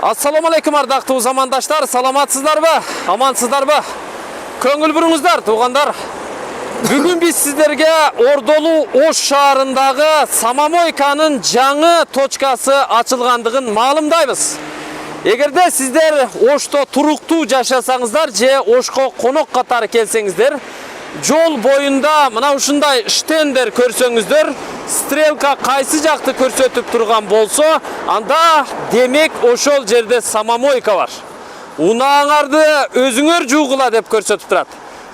Assalamu alaikum ардактуу замандаштар, саламатсыздарбы? Амансыздарбы? Көңүл буруңуздар, туугандар. Бүгүн биз сиздерге Ордолу Ош шаарындагы Самомойканын жаңы точкасы ачылгандыгын маалымдайбыз. Эгерде сиздер Ошто туруктуу жашасаңыздар же Ошко конок катары келсеңиздер, жол боюнда мына ушундай штендер көрсөңүздөр, стрелка кайсы жакты көрсөтүп турган болсо, анда демек ошол жерде Самомойка бар. Унааңарды өзүңөр жуугула деп көрсөтүп турат.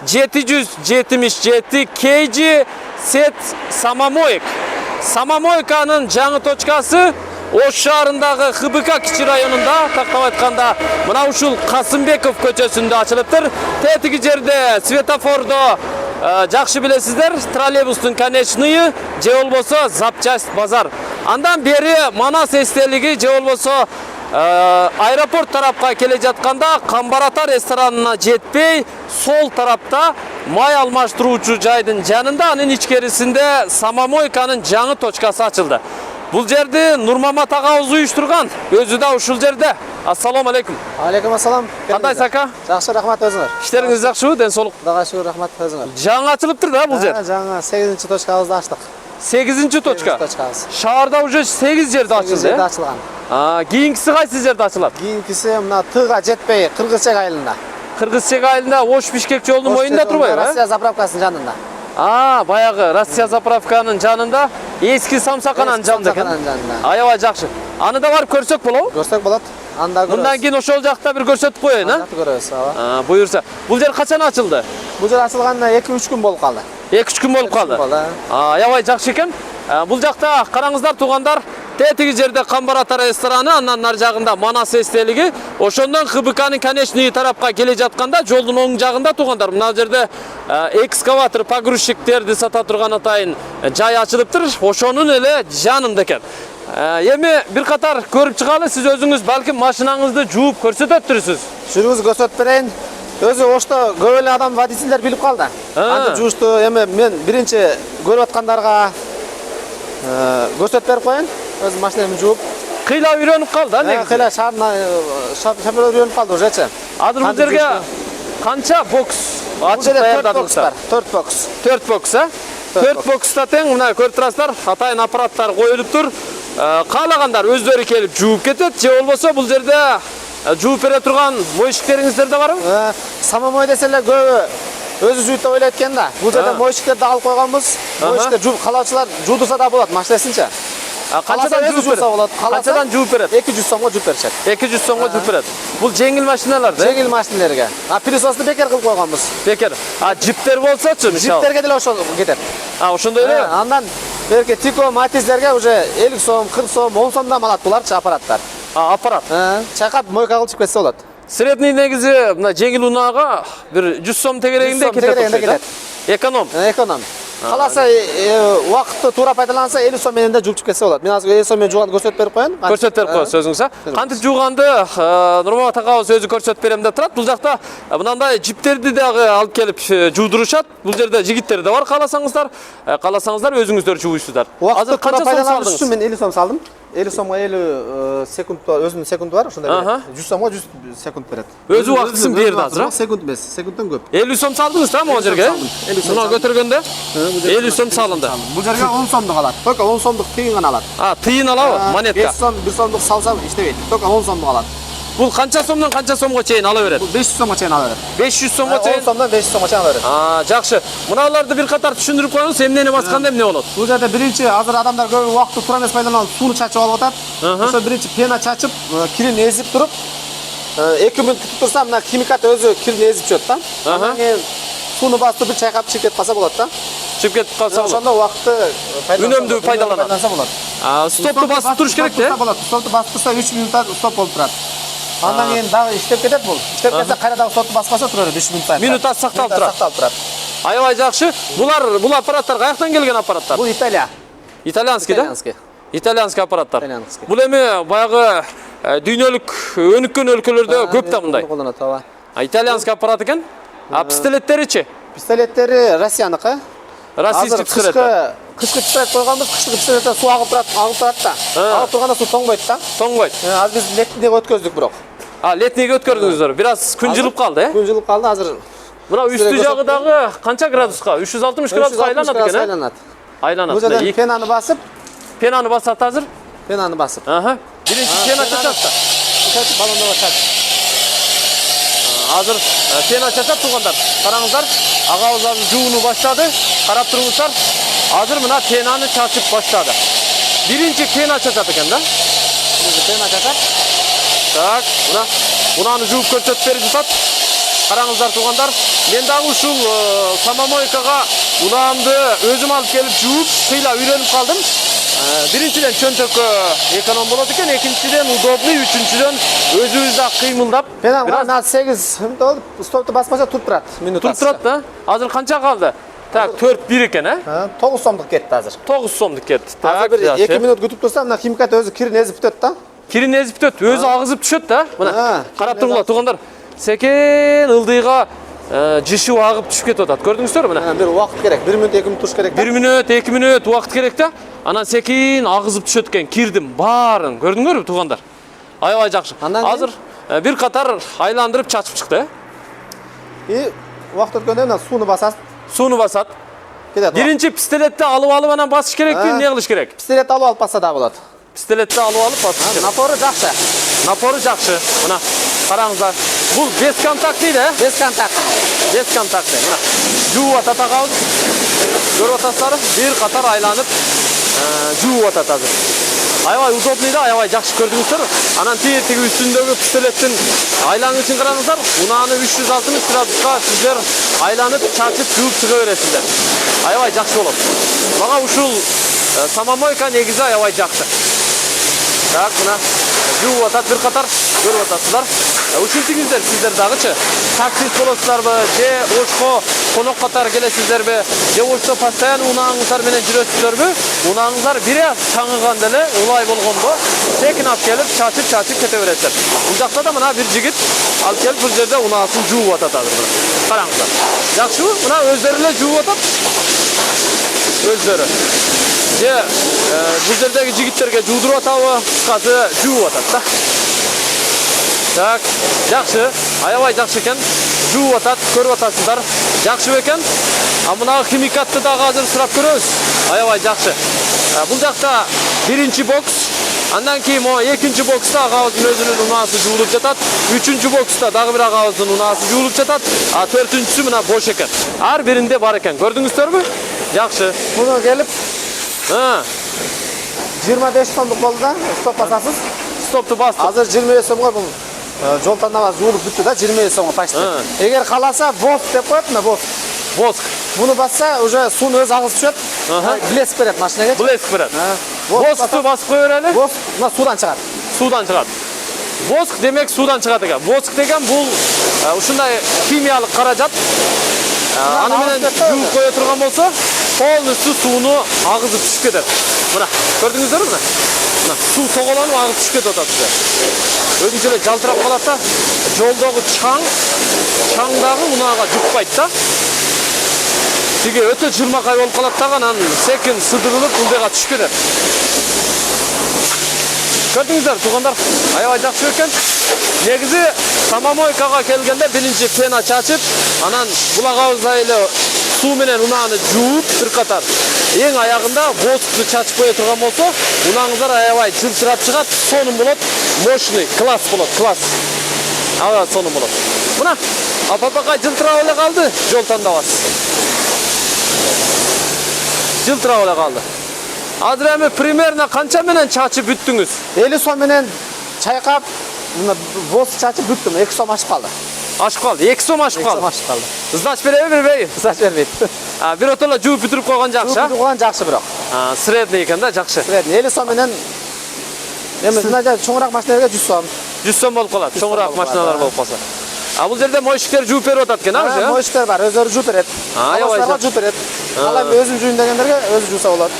777 KG Сет Самомойк. Самомойканын жаңы точкасы Ош шаарындагы ХБК кичи районунда, тактап айтканда, мына ушул Касымбеков көчөсүндө ачылыптыр. Тетиги жерде светофордо жакшы билесиздер, троллейбустун конечныйы же болбосо запчасть базар. Андан бери Манас эстелиги же болбосо аэропорт тарапка келе жатканда Камбарата ресторанына жетпей, сол тарапта май алмаштыруучу жайдын жанында, анын ичкерисинде Самомойканын жаңы точкасы ачылды. Бул жерди Нурмамат агабыз уюштурган, өзү да ушул жерде. Ассаламу алейкум. Алейкум ассалам. Кандайсыз ака? Жакшы, рахмат өзүңөр. Иштериңиз жакшыбы, ден соолук? Кудайга шүгүр, рахмат өзүңөр. Жаңы ачылыптыр да бул жер? Жаңы 8-чи точкабызды ачтык. 8-чи точка. Точкабыз. Шаарда уже 8 жерде ачылды. Жерде ачылган. Кийинкиси кайсы жерде ачылат? Кийинкиси мына Тыга жетпей, Кыргызчек айылында. Кыргызчек айылында Ош Бишкек жолунун моюнда турбайбы? Россия заправкасынын жанында. Баягы Россия заправканын жанында, эски Самсакананын жанында экен. Аябай жакшы. Аны да барып көрсөк болобу? Көрсөк болот. Анда көрөбүз. Мындан кийин ошол жакта бир көрсөтүп коеюн, Анда көрөбүз, ооба. Буюрса. Бул жер качан ачылды? Бул жер ачылганына 2-3 күн болуп калды. 2-3 күн болуп калды. Аябай жакшы экен. Бул жакта караңыздар туугандар, тетиги жерде Камбарата рестораны, андан нар жагында Манас эстелиги, ошондон ХБКнын конечный тарапка келе жатканда жолдун оң жагында туугандар, мына жерде экскаватор, погрузчиктерди сата турган атайын жай ачылыптыр, ошонун эле жанында экен. Эми бир катар көрүп чыгалы, сиз өзүңүз балким машинаңызды жууп көрсөтөттүрсүз. Жүрүңүз көрсөтүп берейин. Өзү Ошто көп эле адам водительдер билип калды. Аны жуушту, эми мен биринчи көрүп аткандарга көрсөтүп берип коеюн. Өз машинамды жууп. Кыйла үйрөнүп калды, негизи. Кыйла шоферлор үйрөнүп калды ужечи. Азыр бул жерге канча бокс ачып даярдадыңыздар? 4 бокс. 4 бокс, 4 бокста тең, мына көрүп турасыздар, атайын аппараттар коюлуптур. Каалагандар өздөрү келип жууп кетет, же болбосо бул жерде жууп бере турган мойшиктериңиздер да барбы? Самомой деселер көбү өзү жууйт деп ойлойт экен да. Бул жерде мойшиктерди алып койгонбуз. Мойшиктер жууп калаучулар жуудурса да болот, машинасынча. Канчадан жууп берет? Канчадан жууп берет? 200 сомго жууп беришет. 200 сомго жууп берет. Бул жеңил машиналар да? Жеңил машиналерге. Пилисосду бекер кылып койгонбуз. Бекер. Жиптер болсочу, мисалы. Жиптерге деле ошол кетет. Ошондой эле. Андан берке Тико, Матизлерге уже 50 сом, 40 сом, 10 сомдон алат буларчы аппараттар. Аппарат. Чайкап мойка кылып чыгып кетсе болот. Средний негизи мына жеңил унаага бир 100 сом тегерегинде кетет. Эконом. Эконом. Каласа убакытты туура пайдаланса 50 сом менен да жууп чыгып кетсе болот. Мен азыр 50 сом менен жууганды көрсөтүп берип коеюн. Көрсөтүп берип коесуз өзүңүз, Кантип жууганды Нурмамат агабыз өзү көрсөтүп берем деп турат. Бул жакта мындай жиптерди дагы алып келип жуудурушат. Бул жерде жигиттер да бар, кааласаңыздар өзүңүздөр жууйсуздар. Азыр канча сом салдыңыз? Мен 50 сом салдым. 50 сомго 50 секунд өзүнүн секунду бар, ошондой берет. 100 сомго 100 секунд берет. Өзү убактысын берди азыр. Секунд эмес, секундтан көп. 50 сом салдыңыз да могу жерге? Муну көтөргөндө 50 сом салынды. Бул жерге 10 сомдук алат. Только 10 сомдук тыйын гана алат. Тыйын алабы? Монетка. 5 сом, 1 сомдук салсам иштебейт. Только 10 сомдук алат. Бул канча сомдон канча сомго чейин ала берет? Бул 500 сомго чейин ала берет. 500 сомго чейин. 10 сомдон 500 сомго чейин ала берет. Жакшы. Муналарды бир катар түшүндүрүп коюңуз, эмнени басканда эмне болот? Бул жерде биринчи азыр адамдар көп убакытты туура эмес пайдаланып сууну чачып алып атат. Ошо биринчи пена чачып, кирин эзип туруп, 2 мүнөт күтүп турса, мына химикат өзү кирин эзип чыгат да. Андан кийин сууну басып бир чайкап чыгып кетип калса болот да. Чыгып кетип калса болот. Ошондо убакытты үнөмдүү пайдаланса болот. Стопту басып туруш керек да? Стопту басып турса 3 мүнөттө стоп болуп турат. Андан кийин дагы иштеп кетет бул. Иштеп кетсе кайра дагы стопту баспаса тура берет 3 мүнөт. Минут сакталып турат. Аябай жакшы. Бул аппараттар каяктан келген аппараттар? Бул Италия. Итальянский да? Итальянский аппараттар. Бул эми баягы дүйнөлүк өнүккөн өлкөлөрдө көп да мындай. Итальянский аппарат экен. Пистолеттеричи? Пистолеттери Россияныкы. Российский пистолет. Kışkı pistolет koyganбыз, kışkı pistoletten su agıp turат da. Agıp turganda su тоңбойт да. Тоңбойт. Az biz letniге өткөздүк бирок. Летнийге өткөрдүңүздөр. Biraz күн жылып калды, э? Күн жылып калды, азыр. Мына үстү жагы дагы канча градуска? 360 градуска айланат экен, э? Айланат. Айланат. Бул жерден пенаны басып, Пенаны басат азыр. пенаны басып. Аха. Биринчи пена чачат да. Балондо чачат. Азыр пена чачат тугандар. Караңыздар, агабыз азыр жууну баштады. Карап туруңуздар. Азыр мына пенаны чачып баштады. Биринчи пена чачат экен да. Пена чачат. Так, мынаны жууп көрсөтүп берип жатат. Караңыздар тугандар, мен дагы ушул самомойкага унаамды өзүм алып келип жууп, кыйла үйрөнүп калдым. Биринчиден чөнтөккө эконом болот экен, экинчиден удобный, үчүнчүдөн өзүбүз да кыймылдап. Пена 8 минут болуп, стопту баспаса туруп турат. Туруп турат да. Азыр канча калды? Так, 4-1 экен, э? 9 сомдук кетти азыр. 9 сомдук кетти. Азыр бир 2 минут күтүп турсам, мына химикат өзү кирин эзип бүтөт да. Кирин эзип бүтөт, өзү агызып түшөт да. Мына карап туруңуздар тугандар. Секен ылдыйга жишип агып түшүп кетип атат. Көрдүңүздөрбү мына? Бир убакыт керек, 1 минут 2 минут туруш керек. 1 мүнөт, 2 мүнөт убакыт керек да. Анан секин агызып түшөт экен, кирдим баарын. Көрдүңөрбү тугандар? Аябай жакшы. Азыр бир катар айландырып чачып чыкты, И убакыт өткөндөн мына сууну басасыз. Сууну басат. Кетет. Биринчи пистолетти алып анан басыш керекпи, эмне кылыш керек? Пистолет алып бassa да болот. Пистолетти алып басыш керек. Напору жакшы. Напору жакшы. Мына караңыздар. Бул бесконтактный да, Без контакт. бесконтактный. Мына жууп атат агабыз. Көрүп атасыздар, бир катар айланып жууп атат азыр. Аябай удобный да, аябай жакшы көрдүңүздөр. Анан тиги үстүндөгү пистолеттин айлангычын караңыздар. Унааны 360 градуска сиздер айланып, чачып, жууп чыга бересиздер. Аябай жакшы болот. Мага ушул самомойка негизи аябай жакты. Так, мына жууп атат бир катар, көрүп атасыздар. Ушинтиңиздер сиздер дагычы. Таксист болосуздарбы, же ошко конок катар келесиздерби, же ошто постоянно унааңыздар менен жүрөсүздөрбү? Унааңыздар бир аз чаңыган деле улай болгондо секин алып келип чачып кете бересиздер. Бул жакта да мына бир жигит алып келип бул жерде унаасын жууп атат азыр. Караңыздар. Жакшыбы? Мына өздөрү эле жууп атат. Өздөрү. Же бул жердеги жигиттерге жуудуруп атабы? Кыскасы жууп атат да. Так, жакшы, аябай жакшы экен. Жууп атат, көрүп атасыздар. Жакшы экен. А мына химикатты дагы азыр сурап көрөбүз. Аябай жакшы. Бул жакта биринчи бокс, андан кийин мо экинчи бокста агабыздын өзүнүн унаасы жуулуп жатат. Үчүнчү бокста дагы бир агабыздын унаасы жуулуп жатат. А төртүнчүсү мына бош экен. Ар биринде бар экен. Көрдүңүздөрбү? Жакшы. Муну келип 25 сомдук болду да, стоп басасыз. Стопту бастык. Азыр 25 сомго бул жол тандабасы жуулуп бүттү да, 25 сомго почти. Эгер кааласа воск деп коет, мына воск. Воск. Буну басса уже сууну өзү агызып түшөт. Блеск берет машинеге. Блеск берет. Воскту басып кое берели. Воск мына суудан чыгат. Судан чыгат. Воск демек судан чыгат экен. Воск деген бул ушундай химиялык каражат. Аны менен жууп кое турган болсо, полностью сууну агызып түшүп кетет. Мына, көрдүңүздөрбү мына? Мына суу соголонуп агып түшүп кетип атат сизге. Өзүнчө эле жалтырап калат да. Жолдогу чаң дагы унаага жукпайт да. Тиги өтө жылмакай болуп калат дагы, анан секин сыдырылып ылдыйга түшүп кетет. Көрдүңүздөр тугандар, аябай жакшы экен. Негизи самомойкага келгенде биринчи пена чачып, анан булагабыздай эле суу менен унааны жууп бир катар. Эң аягында воскту чачып кое турган болсо, унааңыздар аябай жылтырап чыгат, сонун болот, мощный, класс болот, класс. Аябай сонун болот. Мына апапакай жылтырап эле калды, жол тандабасы. Жылтырап эле калды. Азыр эми примерно канча менен чачып бүттүңүз? 50 сом менен чайкап, мына воск чачып бүттүм, 2 сом ашып калды. Ашып калды, 2 сом ашып калды. 2 сом ашып калды. Сдач береби, бербейби? Сдач бербейт. Бир отола жууп бүтүрүп койгон жакшы. Жууп койгон жакшы бирок. Средний экен да, жакшы. Средний 50 сом менен эми мына чоңураак машиналарга 100 сом. 100 сом болуп калат, чоңураак машиналар болуп калса. Бул жерде моечтер жууп берип атат экен, а? Моечтер бар, өзүлөрү жууп берет. Алар жууп берет. Алар өзүм жууйм дегендерге өзү жууса болот.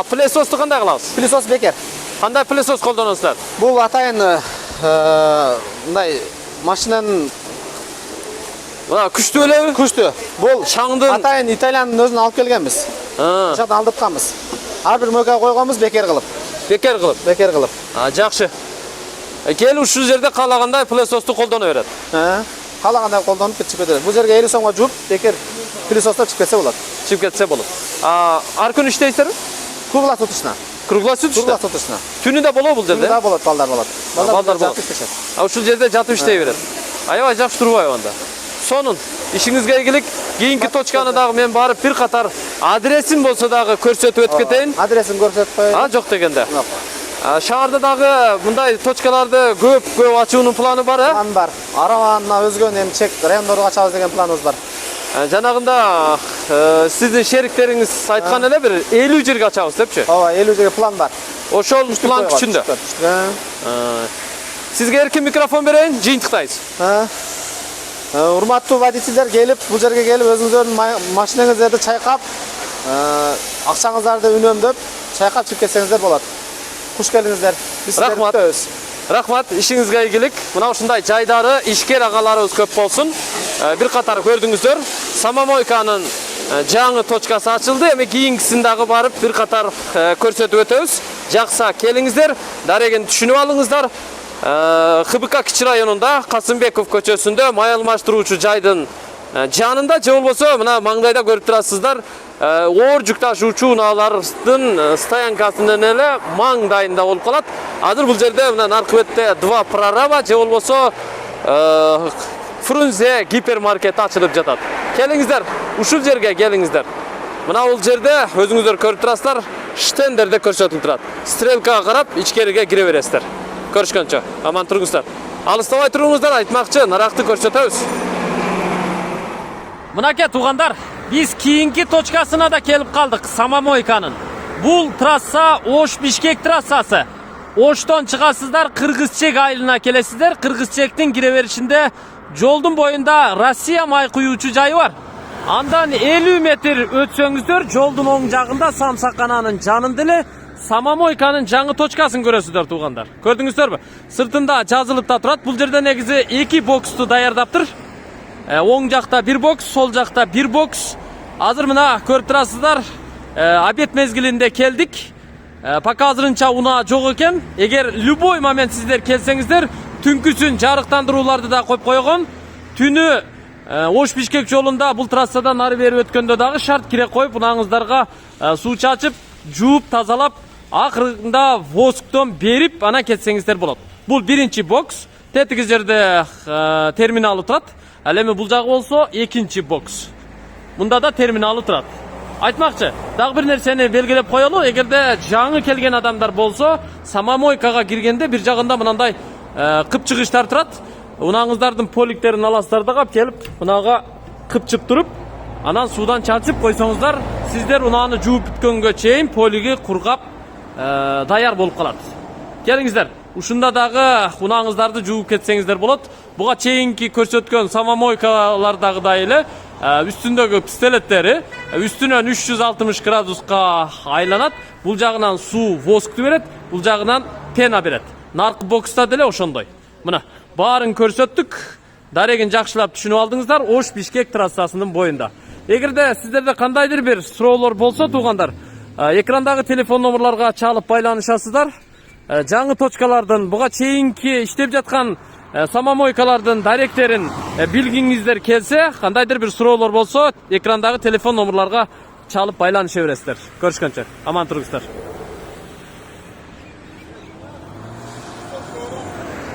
Пылесосту кандай кылабыз? Пылесос бекер. Кандай пылесос колдоносуздар? Бул атайын мындай машинанын Күчтүү элеби? Күчтүү. Бул чаңдын атайын Италиянын өзүн алып келгенбиз. Ошондо алдыртканбыз. Ар бир мөйкөгө койгонбуз бекер кылып. Бекер кылып. Жакшы. Келип ушул жерде каалагандай пылесосту колдоно берет. Каалагандай колдонуп чыгып кетет. Бул жерге 50 сомго жууп, бекер пылесостап чыгып кетсе болот. Чыгып кетсе болот. Ар күнү иштейсиздерби? Круглосуточно. Круглосуточно. Түнү да болобу бул жерде? Да болот, балдар болот. Балдар болот. Ушул жерде жатып иштей берет. Аябай жакшы турбайбы анда? Сонун ишиңизге ийгилик. Кийинки точканы дагы мен барып бир катар адресин болсо дагы көрсөтүп өтүп кетейин. Адресин көрсөтүп коеюн. Жок дегенде. Шаарда дагы мындай точкаларды көп ачуунун планы бар, План бар. Аравана өзгөн эми чек райондорго ачабыз деген планыбыз бар. Жанагында сиздин шериктериңиз айткан эле бир 50 жерге ачабыз депчи? Ооба, 50 жерге план бар. Ошол план күчүндө. Сизге эркин микрофон берейин, жыйынтыктайсыз. Урматтуу водительдер келип, бул жерге келип өзүңүздөрдүн машинаңыздарды чайкап, акчаңыздарды үнөмдөп, чайкап чыгып кетсеңиздер болот. Куш келиңиздер. Биз сиздерди күтөбүз. Рахмат, ишиңизге ийгилик. Мына ушундай жайдары, ишкер агаларыбыз көп болсун. Бир катар көрдүңүздөр. Самомойканын жаңы точкасы ачылды. Эми кийинкисин дагы барып бир катар көрсөтүп өтөбүз. Жакса келиңиздер, дарегин түшүнүп алыңыздар. ХБК Кичи районунда Касымбеков көчөсүндө май алмаштыруучу жайдын жанында же болбосо мына маңдайда көрүп турасыздар. Оор жүк ташуучу унаалардын стоянкасынын эле маңдайында болуп калат. Азыр бул жерде мына наркы 2 прорава же болбосо Фрунзе гипермаркет ачылып жатат. Келиңиздер, ушул жерге келиңиздер. Мына бул жерде өзүңүздөр көрүп турасыздар, штендерде көрсөтүлүп турат. Стрелкага карап ичкериге кире бересиздер. Көрүшкөнчө, аман туруңуздар. Алыстабай туруңуздар, айтмакчы, наракты көрсөтөбүз. Мынакей туугандар, биз кийинки точкасына да келип калдык, Самомойканын. Бул трасса Ош-Бишкек трассасы. Оштон чыгасыздар, Кыргызчек айылына келесиздер. Кыргызчектин кире беришинде жолдун боюнда Россия май куюучу жайы бар. Андан 50 метр өтсөңүздөр, жолдун оң жагында Самсакананын жанында эле Самомойканын жаңы точкасын көрөсүздөр туугандар. Көрдүңүздөрбү? Сыртында жазылып да турат. Бул жерде негизи 2 боксту даярдаптыр. Оң жакта 1 бокс, сол жакта 1 бокс. Азыр мына көрүп турасыздар, обед мезгилинде келдик. Пока азырынча унаа жок экен. Эгер любой момент сиздер келсеңиздер, түнкүсүн жарыктандырууларды да коюп койгон. Түнү Ош-Бишкек жолунда бул трассадан нары бери өткөндө дагы шарт кире коюп, унаңыздарга суу чачып, жууп, тазалап, акырында восктон берип, ана кетсеңиздер болот. Бул 1-чи бокс, тетиги жерде терминалы турат. Ал эми бул жагы болсо 2-чи бокс. Мында да терминалы турат. Айтмакчы, дагы бир нерсени белгилеп коелу, эгерде жаңы келген адамдар болсо, Самомойкага киргенде бир жагында мындай кыпчыгычтар турат. Унаңыздардын поликтерин аласыздар да келип, мынага кыпчып туруп, анан суудан чачып койсоңуздар, сиздер унааны жууп бүткөнгө чейин полиги кургап даяр болуп калат. Келиңиздер, ушунда дагы унаңыздарды жууп кетсеңиздер болот. Буга чейинки көрсөткөн Самомойкалардагыдай эле үстүндөгү пистолеттери үстүнөн 360 градуска айланат. Бул жагынан суу воскту берет, бул жагынан пена берет. Наркы бокста деле ошондой. Мына баарын көрсөттүк. Дарегин жакшылап түшүнүп алдыңыздар, Ош-Бишкек трассасынын боюнда. Эгерде сиздерде кандайдыр бир суроолор болсо туугандар, экрандагы телефон номерларга чалып байланышасыздар. Жаңы точкалардын, буга чейинки иштеп жаткан Самомойкалардын даректерин билгиңиздер келсе, кандайдыр бир суроолор болсо, экрандагы телефон номерларга чалып байланыша бересиздер. Көрүшкөнчө, аман туруңуздар.